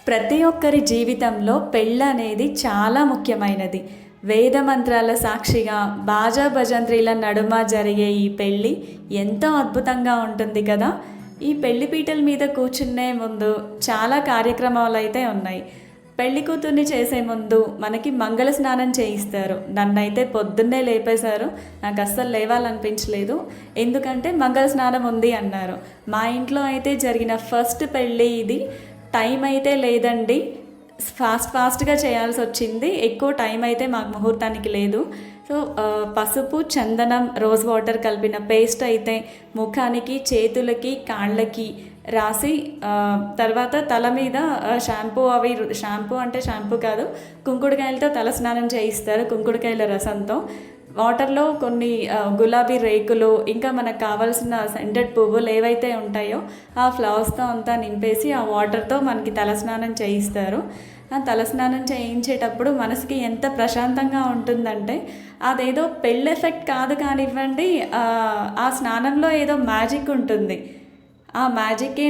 ప్రతి ఒక్కరి జీవితంలో పెళ్ళనేది చాలా ముఖ్యమైనది. వేద మంత్రాల సాక్షిగా బాజా భజంత్రీల నడుమ జరిగే ఈ పెళ్ళి ఎంతో అద్భుతంగా ఉంటుంది కదా! ఈ పెళ్లి పీటల మీద కూర్చునే ముందు చాలా కార్యక్రమాలైతే ఉన్నాయి. పెళ్లి కూతుర్ని చేసే ముందు మనకి మంగళ స్నానం చేయిస్తారు. నన్నైతే పొద్దున్నే లేపేశారు. నాకు అస్సలు లేవాలనిపించలేదు. ఎందుకంటే మంగళ స్నానం ఉంది అన్నారు. మా ఇంట్లో అయితే జరిగిన ఫస్ట్ పెళ్ళి ఇది. టైం అయితే లేదండి. ఫాస్ట్‌గా చేయాల్సొచ్చింది. ఎక్కువ టైం అయితే మాకు ముహూర్తానికి లేదు. సో, పసుపు, చందనం, రోజ్ వాటర్ కలిపిన పేస్ట్ అయితే ముఖానికి, చేతులకి, కాళ్ళకి రాసి తర్వాత తల మీద షాంపూ అంటే షాంపూ కాదు, కుంకుడుకాయలతో తల స్నానం చేయిస్తారు. కుంకుడుకాయల రసంతో. వాటర్‌లో కొన్ని గులాబీ రేకులు, ఇంకా మనకు కావాల్సిన సెంటెడ్ పువ్వులు ఏవైతే ఉంటాయో ఆ ఫ్లవర్స్‌తో అంతా నింపేసి ఆ వాటర్‌తో మనకి తలస్నానం చేయిస్తారు. ఆ తలస్నానం చేయించేటప్పుడు మనసుకి ఎంత ప్రశాంతంగా ఉంటుందంటే, అదేదో పెళ్ళి ఎఫెక్ట్ కాదు కానివ్వండి, ఆ స్నానంలో ఏదో మ్యాజిక్ ఉంటుంది. ఆ మ్యాజిక్కే